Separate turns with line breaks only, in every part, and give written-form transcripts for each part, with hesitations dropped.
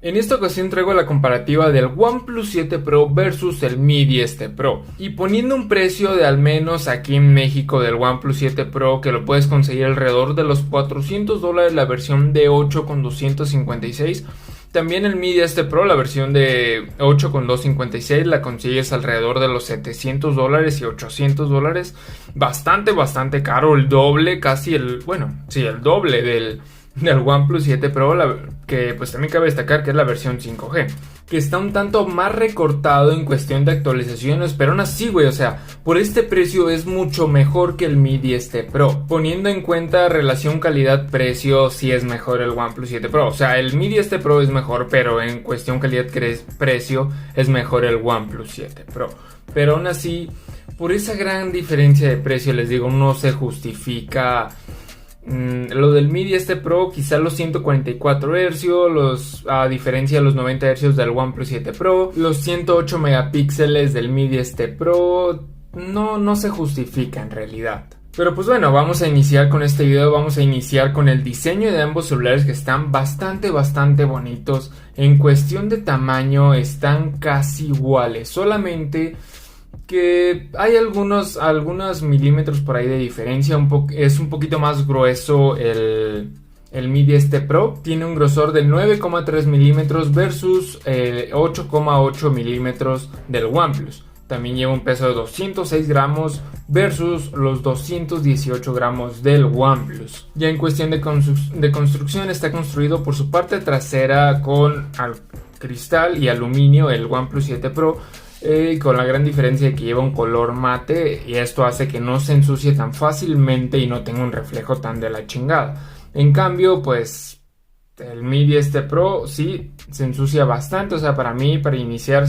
En esta ocasión traigo la comparativa del OnePlus 7 Pro versus el Mi 10T Pro. Y poniendo un precio de al menos aquí en México del OnePlus 7 Pro, que lo puedes conseguir alrededor de los $400 la versión de 8 con 256. También el Mi 10T Pro, la versión de 8 con 256, la consigues alrededor de los $700 y $800. Bastante caro, el doble, casi el doble del OnePlus 7 Pro, que pues también cabe destacar que es la versión 5G, que está un tanto más recortado en cuestión de actualizaciones, pero aún así, güey, o sea, por este precio es mucho mejor que el Mi 10T Pro. Poniendo en cuenta relación calidad-precio, sí es mejor el OnePlus 7 Pro. O sea, el Mi 10T Pro es mejor, pero en cuestión calidad-precio es mejor el OnePlus 7 Pro. Pero aún así, por esa gran diferencia de precio, les digo, no se justifica. Lo del Mi 10T Pro, quizá los 144 Hz, a diferencia de los 90 Hz del OnePlus 7 Pro, los 108 megapíxeles del Mi 10T Pro, no se justifica en realidad. Pero pues bueno, vamos a iniciar con este video, vamos a iniciar con el diseño de ambos celulares, que están bastante bonitos. En cuestión de tamaño están casi iguales, solamente que hay algunos milímetros por ahí de diferencia. Es un poquito más grueso el Mi 10T Pro. Tiene un grosor de 9,3 milímetros versus 8,8 milímetros del OnePlus. También lleva un peso de 206 gramos versus los 218 gramos del OnePlus. Ya en cuestión de construcción, está construido por su parte trasera con cristal y aluminio, el OnePlus 7 Pro. Con la gran diferencia de que lleva un color mate, y esto hace que no se ensucie tan fácilmente y no tenga un reflejo tan de la chingada. En cambio, pues el Mi 10T Pro sí se ensucia bastante. O sea, para mí, para iniciar,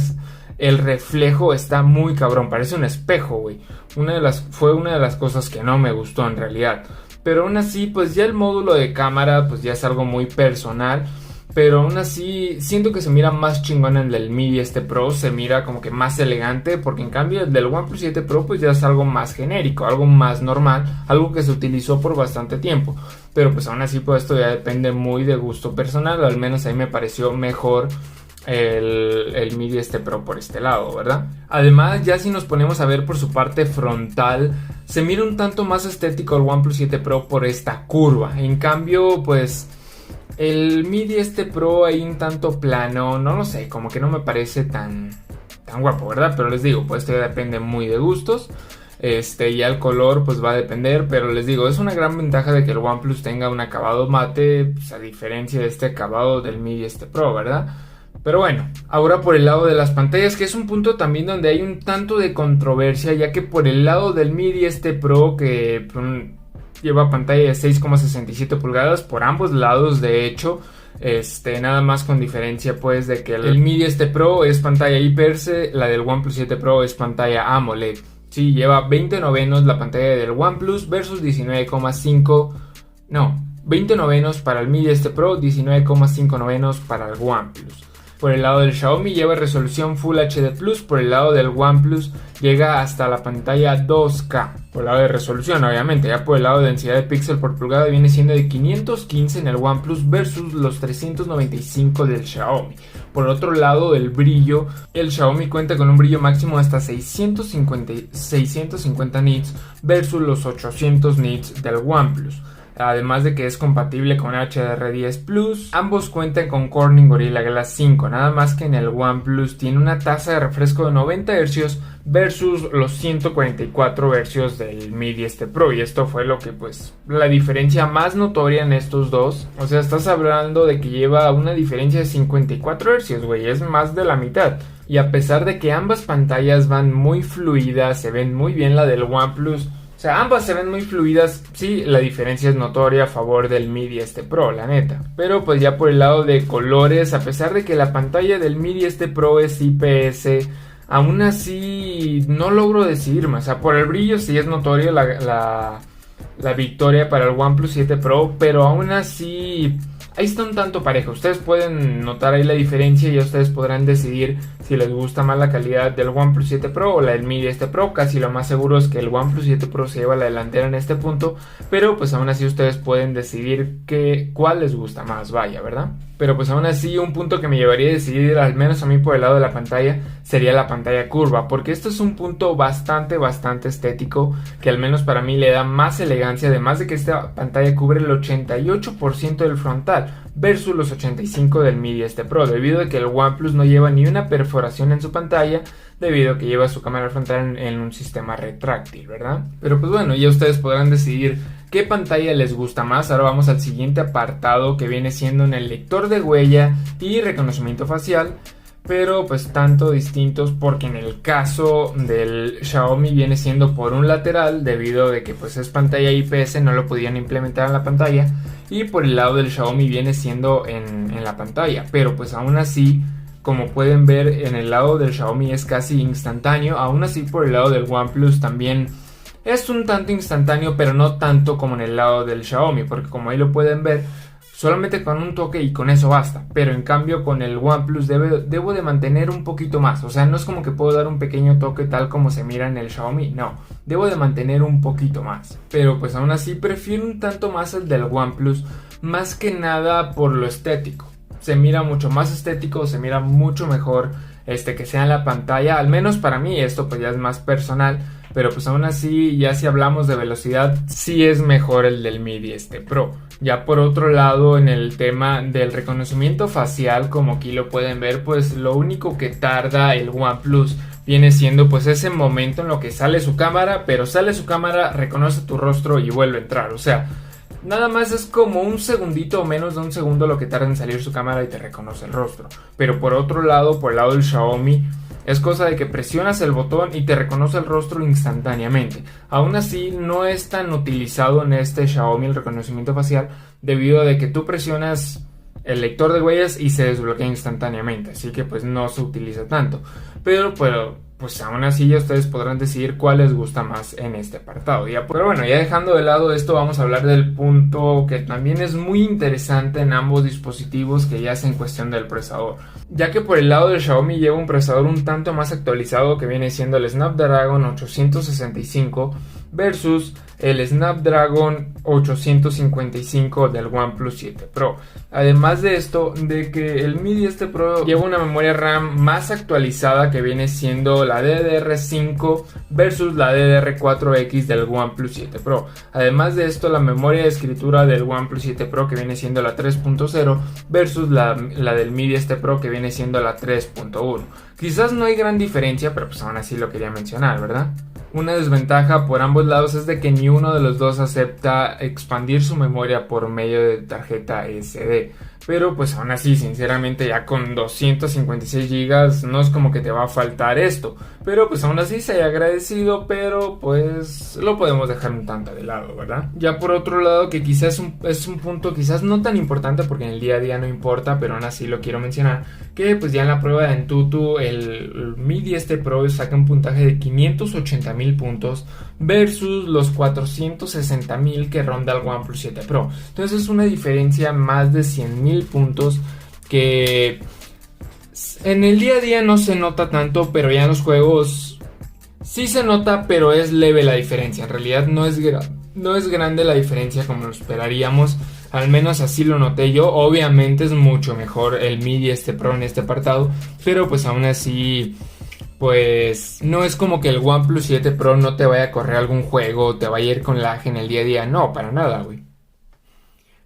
el reflejo está muy cabrón, parece un espejo, güey. Fue una de las cosas que no me gustó en realidad. Pero aún así, pues ya el módulo de cámara pues ya es algo muy personal. Pero aún así siento que se mira más chingón en el del Mi 10T Pro, se mira como que más elegante, porque en cambio el del OnePlus 7 Pro pues ya es algo más genérico, algo más normal, algo que se utilizó por bastante tiempo. Pero pues aún así pues esto ya depende muy de gusto personal, al menos a mí me pareció mejor el Mi 10T Pro por este lado, ¿verdad? Además, ya si nos ponemos a ver por su parte frontal, se mira un tanto más estético el OnePlus 7 Pro por esta curva. En cambio, pues el Mi 10T Pro ahí un tanto plano, no lo sé, como que no me parece tan guapo, ¿verdad? Pero les digo, pues esto ya depende muy de gustos. Ya el color pues va a depender, pero les digo, es una gran ventaja de que el OnePlus tenga un acabado mate, pues, a diferencia de este acabado del Mi 10T Pro, ¿verdad? Pero bueno, ahora por el lado de las pantallas, que es un punto también donde hay un tanto de controversia, ya que por el lado del Mi 10T Pro, que lleva pantalla de 6,67 pulgadas por ambos lados, de hecho, nada más con diferencia pues de que el Mi 10T Pro es pantalla IPS, la del OnePlus 7 Pro es pantalla AMOLED. Sí, lleva 20 novenos la pantalla del OnePlus versus 20 novenos para el Mi 10T Pro, 19,5 novenos para el OnePlus. Por el lado del Xiaomi lleva resolución Full HD+, por el lado del OnePlus llega hasta la pantalla 2K. Por el lado de resolución, obviamente, ya por el lado de densidad de píxel por pulgada viene siendo de 515 en el OnePlus versus los 395 del Xiaomi. Por otro lado, el brillo, el Xiaomi cuenta con un brillo máximo hasta 650 nits versus los 800 nits del OnePlus. Además de que es compatible con HDR10 Plus, ambos cuentan con Corning Gorilla Glass 5, nada más que en el OnePlus tiene una tasa de refresco de 90 Hz versus los 144 Hz del Mi 10T Pro, y esto fue lo que pues la diferencia más notoria en estos dos. O sea, estás hablando de que lleva una diferencia de 54 Hz, güey, es más de la mitad. Y a pesar de que ambas pantallas van muy fluidas, se ven muy bien la del OnePlus. O sea, ambas se ven muy fluidas, sí, la diferencia es notoria a favor del Mi 10T Pro, la neta. Pero pues ya por el lado de colores, a pesar de que la pantalla del Mi 10T Pro es IPS, aún así no logro decidirme. O sea, por el brillo sí es notorio la victoria para el OnePlus 7 Pro, pero aún así ahí está un tanto parejo. Ustedes pueden notar ahí la diferencia y ya ustedes podrán decidir si les gusta más la calidad del OnePlus 7 Pro o la del Mi 10 Pro. Casi lo más seguro es que el OnePlus 7 Pro se lleva la delantera en este punto, pero pues aún así ustedes pueden decidir cuál les gusta más, vaya, ¿verdad? Pero pues aún así un punto que me llevaría a decidir, al menos a mí por el lado de la pantalla, sería la pantalla curva, porque esto es un punto bastante estético, que al menos para mí le da más elegancia, además de que esta pantalla cubre el 88% del frontal, versus los 85% del Mi 10 Pro, debido a que el OnePlus no lleva ni una perforación en su pantalla, debido a que lleva su cámara frontal en un sistema retráctil, ¿verdad? Pero pues bueno, ya ustedes podrán decidir qué pantalla les gusta más. Ahora vamos al siguiente apartado, que viene siendo en el lector de huella y reconocimiento facial, pero pues tanto distintos, porque en el caso del Xiaomi viene siendo por un lateral, debido a que pues es pantalla IPS, no lo podían implementar en la pantalla, y por el lado del Xiaomi viene siendo en la pantalla, pero pues aún así, como pueden ver, en el lado del Xiaomi es casi instantáneo. Aún así por el lado del OnePlus también es un tanto instantáneo, pero no tanto como en el lado del Xiaomi, porque como ahí lo pueden ver, solamente con un toque y con eso basta. Pero en cambio con el OnePlus debo de mantener un poquito más. O sea, no es como que puedo dar un pequeño toque tal como se mira en el Xiaomi. No, debo de mantener un poquito más. Pero pues aún así prefiero un tanto más el del OnePlus, más que nada por lo estético. Se mira mucho más estético, se mira mucho mejor que sea en la pantalla. Al menos para mí, esto pues ya es más personal. Pero pues aún así, ya si hablamos de velocidad, sí es mejor el del Mi 10 Pro. Ya por otro lado, en el tema del reconocimiento facial, como aquí lo pueden ver, pues lo único que tarda el OnePlus viene siendo pues ese momento en lo que sale su cámara, pero sale su cámara, reconoce tu rostro y vuelve a entrar. O sea, nada más es como un segundito o menos de un segundo lo que tarda en salir su cámara y te reconoce el rostro. Pero por otro lado, por el lado del Xiaomi, es cosa de que presionas el botón y te reconoce el rostro instantáneamente. Aún así, no es tan utilizado en este Xiaomi el reconocimiento facial, debido a de que tú presionas el lector de huellas y se desbloquea instantáneamente. Así que pues no se utiliza tanto. Pero pues aún así ya ustedes podrán decidir cuál les gusta más en este apartado. Pero bueno, ya dejando de lado esto, vamos a hablar del punto que también es muy interesante en ambos dispositivos, que ya es en cuestión del procesador. Ya que por el lado del Xiaomi lleva un procesador un tanto más actualizado, que viene siendo el Snapdragon 865 versus el Snapdragon 855 del OnePlus 7 Pro. Además de esto, de que el Mi 10 Pro lleva una memoria RAM más actualizada, que viene siendo la DDR5 versus la DDR4X del OnePlus 7 Pro. Además de esto, la memoria de escritura del OnePlus 7 Pro, que viene siendo la 3.0 versus la del Mi 10 Pro, que viene siendo la 3.1. Quizás no hay gran diferencia, pero pues aún así lo quería mencionar, ¿verdad? Una desventaja por ambos lados es de que ni uno de los dos acepta expandir su memoria por medio de tarjeta SD. Pero pues aún así, sinceramente, ya con 256 GB no es como que te va a faltar esto. Pero pues aún así se haya agradecido, pero pues lo podemos dejar un tanto de lado, ¿verdad? Ya por otro lado, que quizás es un punto quizás no tan importante, porque en el día a día no importa, pero aún así lo quiero mencionar, que pues ya en la prueba de Antutu el Mi 10 Pro saca un puntaje de 580,000 puntos versus los 460,000 que ronda el OnePlus 7 Pro. Entonces es una diferencia más de 100,000 puntos, que en el día a día no se nota tanto, pero ya en los juegos sí se nota, pero es leve la diferencia. En realidad no es grande la diferencia como lo esperaríamos. Al menos así lo noté yo. Obviamente es mucho mejor el Mi 10 Pro en este apartado, pero pues aún así, pues no es como que el OnePlus 7 Pro no te vaya a correr algún juego o te vaya a ir con lag en el día a día. No, para nada, güey.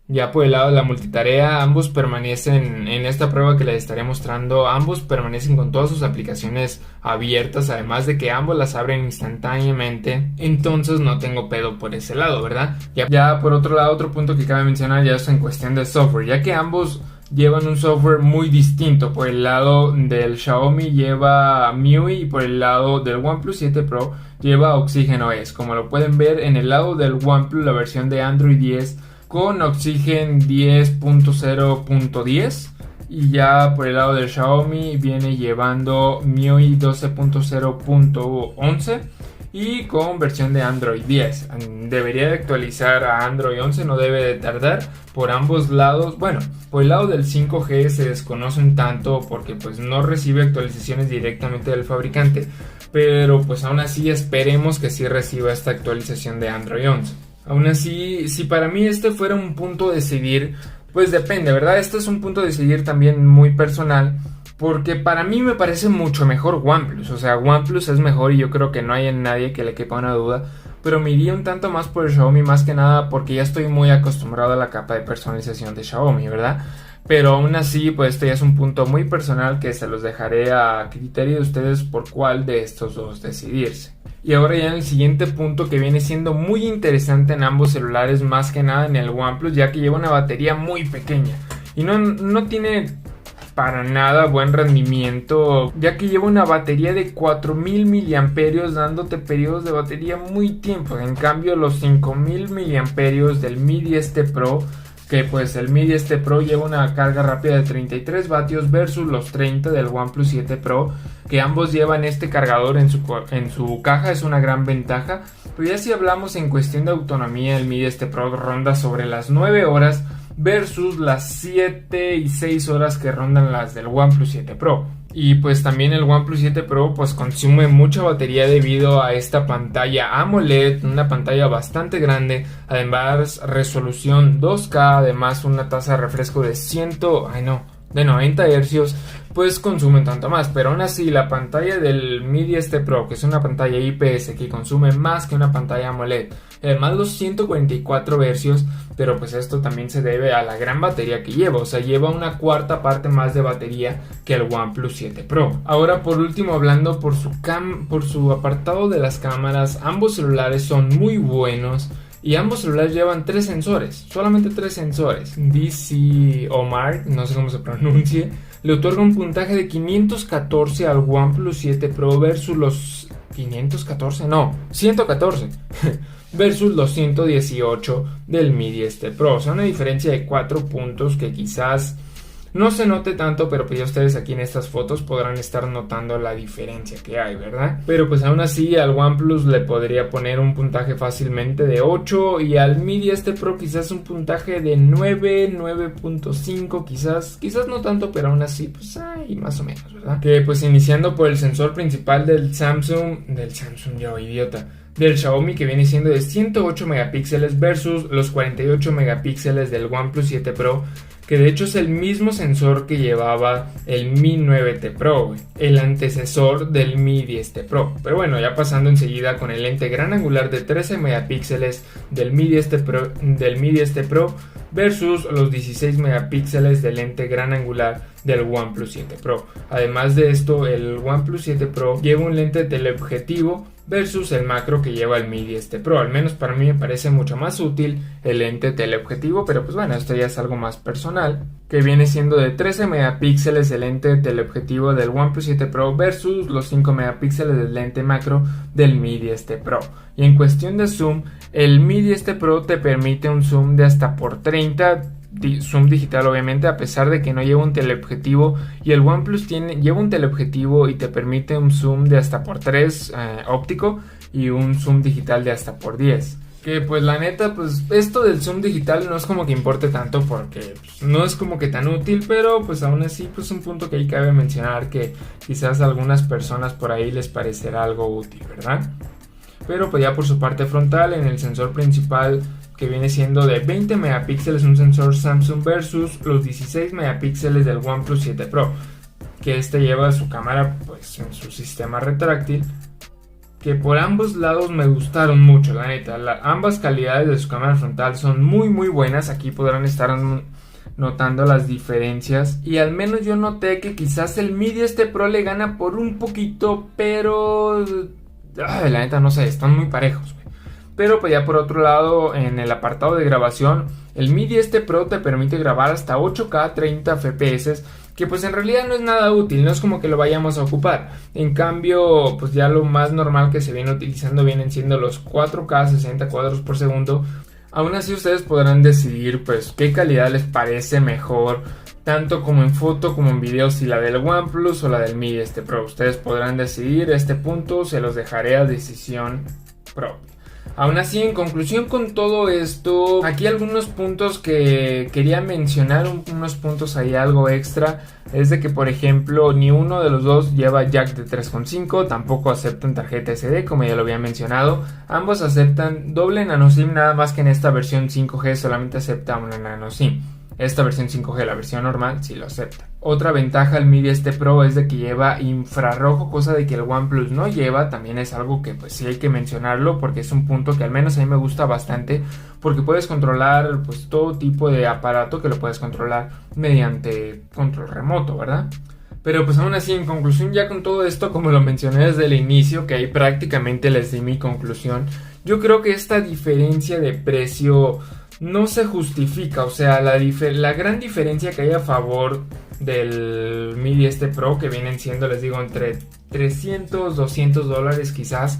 Ya por el lado de la multitarea, ambos permanecen en esta prueba que les estaré mostrando. Ambos permanecen con todas sus aplicaciones abiertas, además de que ambos las abren instantáneamente. Entonces no tengo pedo por ese lado, ¿verdad? Ya por otro lado, otro punto que cabe mencionar ya es en cuestión de software, ya que ambos llevan un software muy distinto. Por el lado del Xiaomi lleva MIUI y por el lado del OnePlus 7 Pro lleva Oxygen OS. Como lo pueden ver, en el lado del OnePlus la versión de Android 10 con Oxygen 10.0.10, y ya por el lado del Xiaomi viene llevando MIUI 12.0.11 y con versión de Android 10. Debería de actualizar a Android 11, no debe de tardar. Por ambos lados, bueno, por el lado del 5G se desconoce un tanto porque pues no recibe actualizaciones directamente del fabricante, pero pues aún así esperemos que sí reciba esta actualización de Android 11. Aún así, si para mí este fuera un punto de decidir, pues depende, ¿verdad? Este es un punto de decidir también muy personal, porque para mí me parece mucho mejor OnePlus. O sea, OnePlus es mejor y yo creo que no hay en nadie que le quepa una duda. Pero me iría un tanto más por el Xiaomi, más que nada porque ya estoy muy acostumbrado a la capa de personalización de Xiaomi, ¿verdad? Pero aún así, pues este ya es un punto muy personal que se los dejaré a criterio de ustedes por cuál de estos dos decidirse. Y ahora ya en el siguiente punto, que viene siendo muy interesante en ambos celulares, más que nada en el OnePlus, ya que lleva una batería muy pequeña y no tiene para nada buen rendimiento, ya que lleva una batería de 4000 mAh dándote periodos de batería muy tiempo. En cambio los 5000 mAh del Mi 10T Pro, que pues el Mi 10T Pro lleva una carga rápida de 33 vatios versus los 30 del OnePlus 7 Pro, que ambos llevan este cargador en su caja, es una gran ventaja. Pero ya si hablamos en cuestión de autonomía, el Mi 10T Pro ronda sobre las 9 horas versus las 7 y 6 horas que rondan las del OnePlus 7 Pro. Y pues también el OnePlus 7 Pro pues consume mucha batería debido a esta pantalla AMOLED, una pantalla bastante grande, además resolución 2K, además una tasa de refresco de 90 Hz, pues consume un tanto más. Pero aún así la pantalla del Mi 10T Pro, que es una pantalla IPS que consume más que una pantalla AMOLED, además los 144 Hz, pero pues esto también se debe a la gran batería que lleva, o sea, lleva una cuarta parte más de batería que el OnePlus 7 Pro. Ahora por último, hablando por su apartado de las cámaras, ambos celulares son muy buenos. Y ambos celulares llevan 3 sensores, solamente 3 sensores. DCOMAR, no sé cómo se pronuncie, le otorga un puntaje de 514 al OnePlus 7 Pro versus los 114 versus los 118 del Mi 10T Pro. O sea, una diferencia de 4 puntos que quizás no se note tanto, pero pues ya ustedes aquí en estas fotos podrán estar notando la diferencia que hay, ¿verdad? Pero pues aún así al OnePlus le podría poner un puntaje fácilmente de 8 y al Mi 10T Pro quizás un puntaje de 9, 9.5, quizás no tanto, pero aún así pues hay más o menos, ¿verdad? Que pues iniciando por el sensor principal del Xiaomi, que viene siendo de 108 megapíxeles versus los 48 megapíxeles del OnePlus 7 Pro, que de hecho es el mismo sensor que llevaba el Mi 9T Pro, el antecesor del Mi 10T Pro. Pero bueno, ya pasando enseguida con el lente gran angular de 13 megapíxeles del Mi 10T Pro versus los 16 megapíxeles del lente gran angular del OnePlus 7 Pro. Además de esto, el OnePlus 7 Pro lleva un lente teleobjetivo versus el macro que lleva el Mi 10T Pro. Al menos para mí me parece mucho más útil el lente teleobjetivo, pero pues bueno, esto ya es algo más personal, que viene siendo de 13 megapíxeles el lente teleobjetivo del OnePlus 7 Pro versus los 5 megapíxeles del lente macro del Mi 10T Pro. Y en cuestión de zoom, el Mi 10T Pro te permite un zoom de hasta por 30, zoom digital obviamente, a pesar de que no lleva un teleobjetivo, y el OnePlus lleva un teleobjetivo y te permite un zoom de hasta por 3 óptico y un zoom digital de hasta por 10. Que pues la neta, pues esto del zoom digital no es como que importe tanto porque pues, no es como que tan útil, pero pues aún así pues un punto que ahí cabe mencionar que quizás a algunas personas por ahí les parecerá algo útil, ¿verdad? Pero pues ya por su parte frontal, en el sensor principal, que viene siendo de 20 megapíxeles, un sensor Samsung versus los 16 megapíxeles del OnePlus 7 Pro, que este lleva su cámara pues en su sistema retráctil, que por ambos lados me gustaron mucho, la neta. Ambas calidades de su cámara frontal son muy buenas. Aquí podrán estar notando las diferencias, y al menos yo noté que quizás el Mi 10T Pro le gana por un poquito, pero la neta no sé, están muy parejos, güey. Pero pues ya por otro lado, en el apartado de grabación, el Mi 10T Pro te permite grabar hasta 8K 30 FPS, que pues en realidad no es nada útil, no es como que lo vayamos a ocupar. En cambio, pues ya lo más normal que se viene utilizando vienen siendo los 4K 60 cuadros por segundo. Aún así ustedes podrán decidir pues qué calidad les parece mejor, tanto como en foto como en video, si la del OnePlus o la del Mi 10T Pro. Ustedes podrán decidir, este punto se los dejaré a decisión propia. Aún así, en conclusión con todo esto, aquí algunos puntos que quería mencionar, unos puntos ahí algo extra, es de que por ejemplo ni uno de los dos lleva jack de 3.5, tampoco aceptan tarjeta SD como ya lo había mencionado, ambos aceptan doble nano SIM, nada más que en esta versión 5G solamente acepta una nano SIM. Esta versión 5G, la versión normal, sí lo acepta. Otra ventaja del Mi 10T Pro es de que lleva infrarrojo, cosa de que el OnePlus no lleva. También es algo que pues sí hay que mencionarlo, porque es un punto que al menos a mí me gusta bastante, porque puedes controlar pues todo tipo de aparato que lo puedes controlar mediante control remoto, ¿verdad? Pero pues aún así, en conclusión, ya con todo esto, como lo mencioné desde el inicio, que ahí prácticamente les di mi conclusión, yo creo que esta diferencia de precio no se justifica. O sea, la gran diferencia que hay a favor del Mi 10T Pro, que vienen siendo, les digo, entre 300, 200 dólares quizás,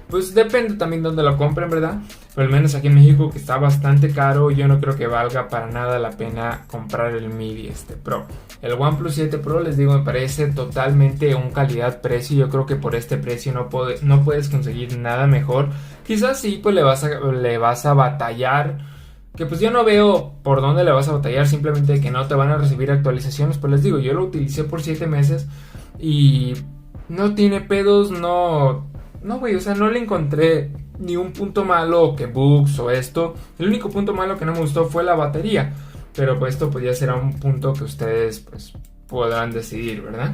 pues depende también de dónde lo compren, ¿verdad? Pero al menos aquí en México, que está bastante caro, yo no creo que valga para nada la pena comprar el Mi 10T Pro. El OnePlus 7 Pro, les digo, me parece totalmente un calidad-precio. Yo creo que por este precio no puedes conseguir nada mejor. Quizás sí, pues le vas a batallar, que pues yo no veo por dónde le vas a batallar, simplemente que no te van a recibir actualizaciones. Pues les digo, yo lo utilicé por 7 meses y no tiene pedos, no, güey, o sea, no le encontré ni un punto malo, que bugs o esto. El único punto malo que no me gustó fue la batería, pero pues esto pues ya será un punto que ustedes pues podrán decidir, ¿verdad?